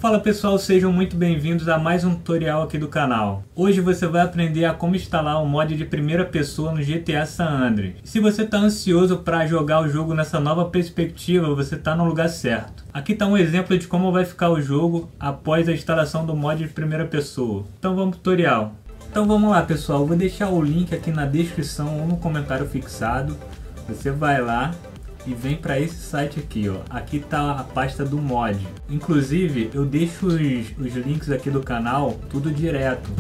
Fala pessoal, sejam muito bem-vindos a mais um tutorial aqui do canal. Hoje você vai aprender a como instalar o mod de primeira pessoa no GTA San Andreas. Se você está ansioso para jogar o jogo nessa nova perspectiva, você está no lugar certo. Aqui está um exemplo de como vai ficar o jogo após a instalação do mod de primeira pessoa. Então vamos pro tutorial. Então vamos lá pessoal, eu vou deixar o link aqui na descrição ou no comentário fixado. Você vai lá e vem para esse site aqui, ó. Aqui tá a pasta do mod. Inclusive eu deixo os links aqui do canal tudo direto.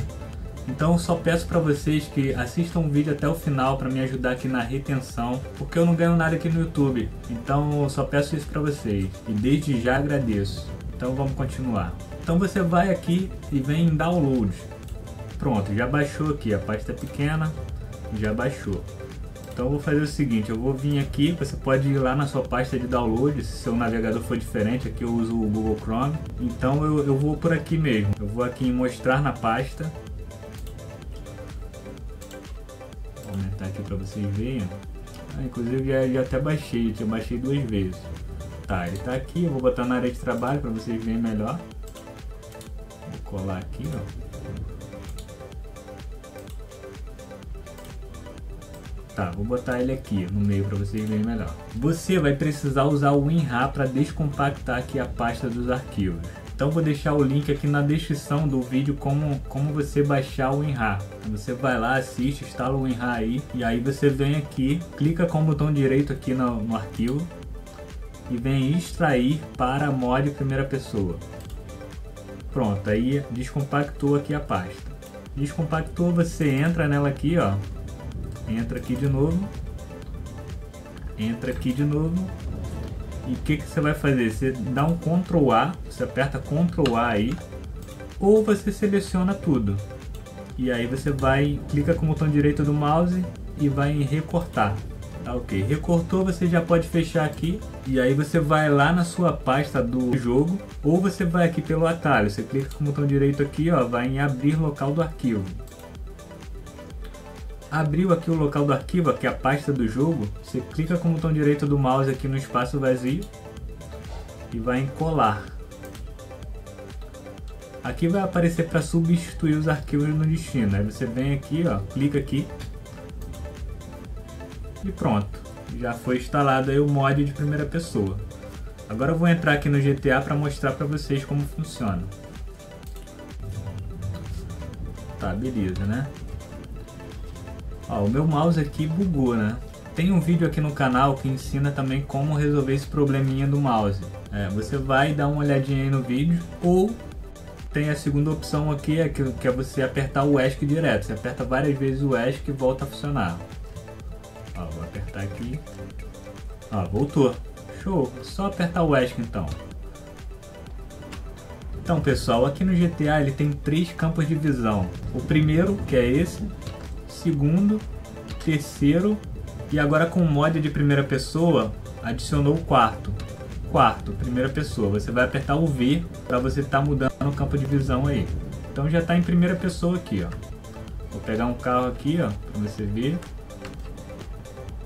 Então eu só peço para vocês que assistam o vídeo até o final para me ajudar aqui na retenção, porque eu não ganho nada aqui no YouTube. Então eu só peço isso para vocês e desde já agradeço. Então vamos continuar. Então você vai aqui e vem em download. Pronto, já baixou aqui, a pasta é pequena, já baixou. Então eu vou fazer o seguinte, eu vou vir aqui, você pode ir lá na sua pasta de download, se seu navegador for diferente, aqui eu uso o Google Chrome. Então eu vou por aqui mesmo, eu vou aqui em mostrar na pasta. Vou aumentar aqui para vocês verem. Inclusive já até baixei, eu baixei 2 vezes. Tá, ele tá aqui, eu vou botar na área de trabalho para vocês verem melhor. Vou colar aqui, ó. Tá, vou botar ele aqui no meio para vocês verem melhor. Você vai precisar usar o WinRAR para descompactar aqui a pasta dos arquivos. Então vou deixar o link aqui na descrição do vídeo como você baixar o WinRAR. Você vai lá, assiste, instala o WinRAR aí e aí você vem aqui, clica com o botão direito aqui no arquivo e vem extrair para mod primeira pessoa. Pronto, aí descompactou aqui a pasta. Descompactou, você entra nela aqui, ó. Entra aqui de novo, entra aqui de novo, e o que você vai fazer? Você dá um Ctrl A, você aperta Ctrl A aí, ou você seleciona tudo, e aí você vai, clica com o botão direito do mouse e vai em recortar, tá ok? Recortou, você já pode fechar aqui, e aí você vai lá na sua pasta do jogo, ou você vai aqui pelo atalho, você clica com o botão direito aqui, ó, vai em abrir local do arquivo. Abriu aqui o local do arquivo, aqui a pasta do jogo, você clica com o botão direito do mouse aqui no espaço vazio e vai em colar. Aqui vai aparecer para substituir os arquivos no destino, aí você vem aqui, ó, clica aqui e pronto, já foi instalado aí o mod de primeira pessoa. Agora eu vou entrar aqui no GTA para mostrar para vocês como funciona. Tá, beleza, né? Ó, o meu mouse aqui bugou, né? Tem um vídeo aqui no canal que ensina também como resolver esse probleminha do mouse. Você vai dar uma olhadinha aí no vídeo, ou tem a segunda opção aqui, que é você apertar o ESC direto. Você aperta várias vezes o ESC e volta a funcionar. Ó, vou apertar aqui. Ó, voltou. Show! Só apertar o ESC então. Então pessoal, aqui no GTA ele tem 3 campos de visão. O primeiro, que é esse. Segundo, terceiro e agora com o mod de primeira pessoa adicionou o quarto, primeira pessoa. Você vai apertar o V para você estar mudando o campo de visão aí. Então já está em primeira pessoa aqui, ó. Vou pegar um carro aqui, ó, para você ver.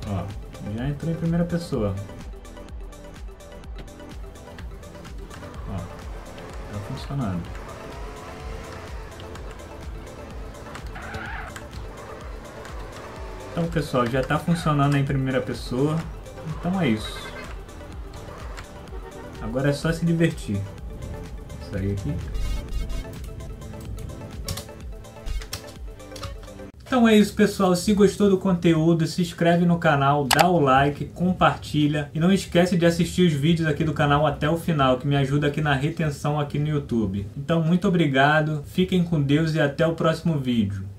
Ó, já entrou em primeira pessoa. Ó, tá funcionando. Então pessoal, já está funcionando em primeira pessoa, então é isso. Agora é só se divertir. Vou sair aqui. Então é isso pessoal, se gostou do conteúdo, se inscreve no canal, dá o like, compartilha e não esquece de assistir os vídeos aqui do canal até o final, que me ajuda aqui na retenção aqui no YouTube. Então muito obrigado, fiquem com Deus e até o próximo vídeo.